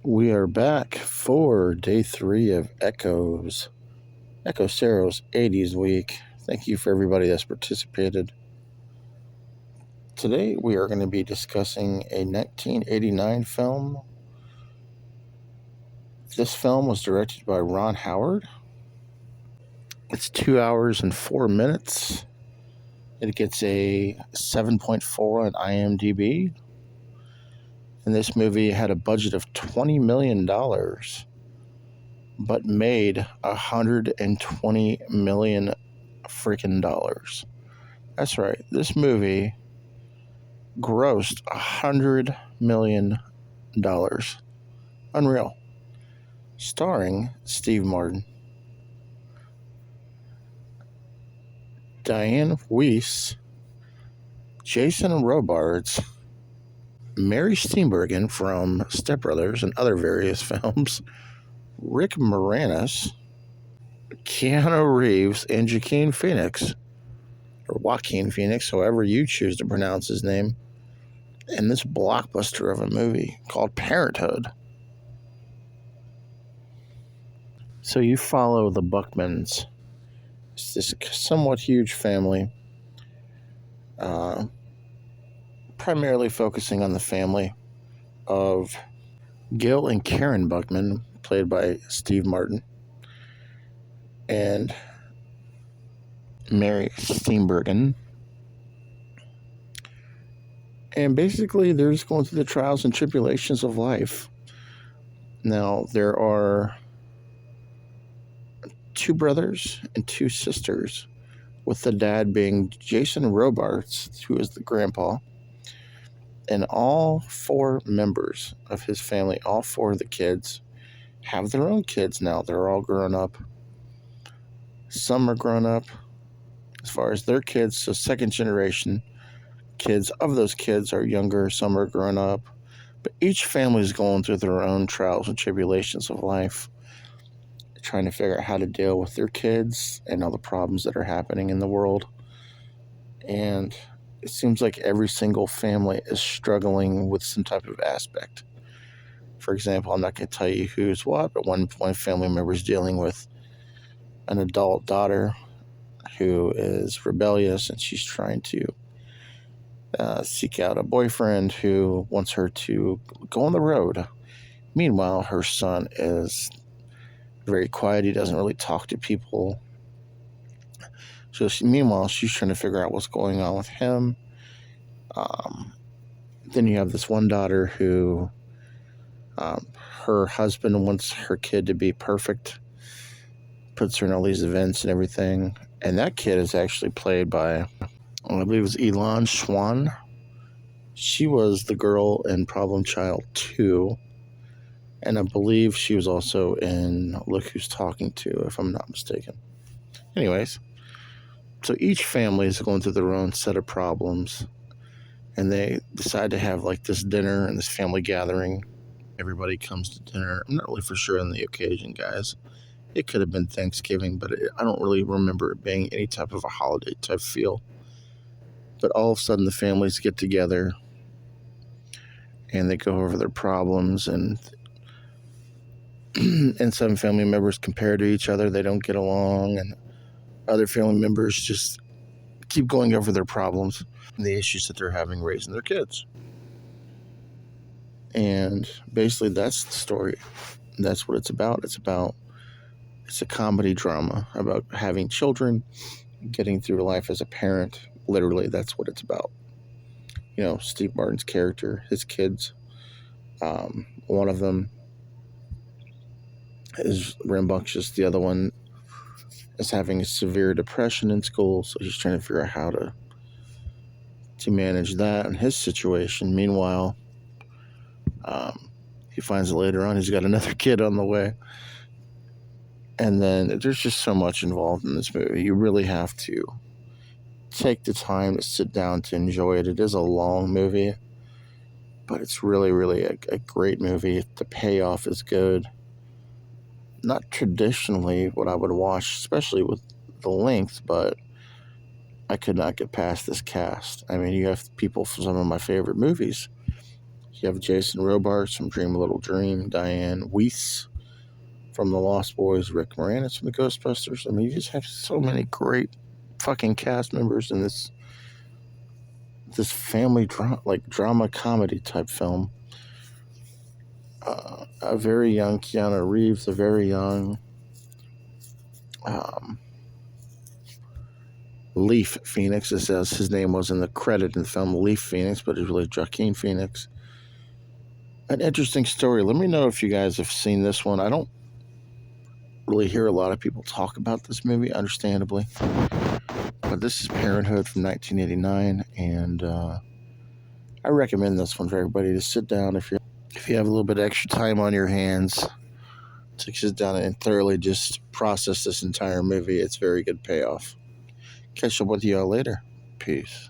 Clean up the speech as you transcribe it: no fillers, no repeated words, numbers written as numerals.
We are back for day 3 of Echo Cero's 80's week. Thank you for everybody that's participated. Today we are going to be discussing a 1989 film. This film was directed by Ron Howard. It's 2 hours and 4 minutes. It gets a 7.4 on IMDb. And this movie had a budget of $20 million. But made $120 million freaking dollars. That's right. This movie grossed $100 million. Unreal. Starring Steve Martin, Diane Weiss, Jason Robards, Mary Steenburgen from Step Brothers and other various films, Rick Moranis, Keanu Reeves, and Joaquin Phoenix, however you choose to pronounce his name, in this blockbuster of a movie called Parenthood. So you follow the Buckmans. It's this somewhat huge family, primarily focusing on the family of Gil and Karen Buckman, played by Steve Martin, and Mary Steenburgen. And basically, they're just going through the trials and tribulations of life. Now, there are 2 brothers and 2 sisters, with the dad being Jason Robards, who is the grandpa. And all 4 members of his family, all 4 of the kids, have their own kids now. They're all grown up. Some are grown up as far as their kids, so second generation kids of those kids are younger, some are grown up. But each family is going through their own trials and tribulations of life, trying to figure out how to deal with their kids and all the problems that are happening in the world. And it seems like every single family is struggling with some type of aspect. For example, I'm not going to tell you who's what, but one family member is dealing with an adult daughter who is rebellious, and she's trying to seek out a boyfriend who wants her to go on the road. Meanwhile, her son is very quiet. He doesn't really talk to people. So meanwhile, she's trying to figure out what's going on with him. Then you have this one daughter who her husband wants her kid to be perfect, puts her in all these events and everything. And that kid is actually played by, I believe it was Elon Swan. She was the girl in Problem Child 2. And I believe she was also in Look Who's Talking To, if I'm not mistaken. Anyways, so each family is going through their own set of problems. And they decide to have like this dinner and this family gathering. Everybody comes to dinner. I'm not really for sure on the occasion, guys. It could have been Thanksgiving, but I don't really remember it being any type of a holiday type feel. But all of a sudden, the families get together and they go over their problems, and some family members compare to each other. They don't get along, and other family members just keep going over their problems and the issues that they're having raising their kids. And basically, that's the story. That's what it's about. It's a comedy drama about having children, getting through life as a parent. Literally, that's what it's about. You know, Steve Martin's character, his kids, one of them is rambunctious. The other one is having a severe depression in school, so he's trying to figure out how to manage that and his situation. Meanwhile, he finds later on he's got another kid on the way. And then there's just so much involved in this movie. You really have to take the time to sit down to enjoy it. It is a long movie, but it's really, really a great movie. The payoff is good. Not traditionally what I would watch, especially with the length, but I could not get past this cast. I mean, you have people from some of my favorite movies. You have Jason Robards from Dream a Little Dream, Diane Weiss from The Lost Boys, Rick Moranis from the Ghostbusters. I mean, you just have so many great fucking cast members in this family drama comedy type film. A very young Keanu Reeves, a very young Leaf Phoenix, as his name was in the credit in the film, Leaf Phoenix, but it's really Joaquin Phoenix. An interesting story. Let me know if you guys have seen this one. I don't really hear a lot of people talk about this movie, understandably. But this is Parenthood from 1989, and I recommend this one for everybody to sit down if you have a little bit of extra time on your hands to sit down and thoroughly just process this entire movie. It's very good payoff. Catch up with y'all later. Peace.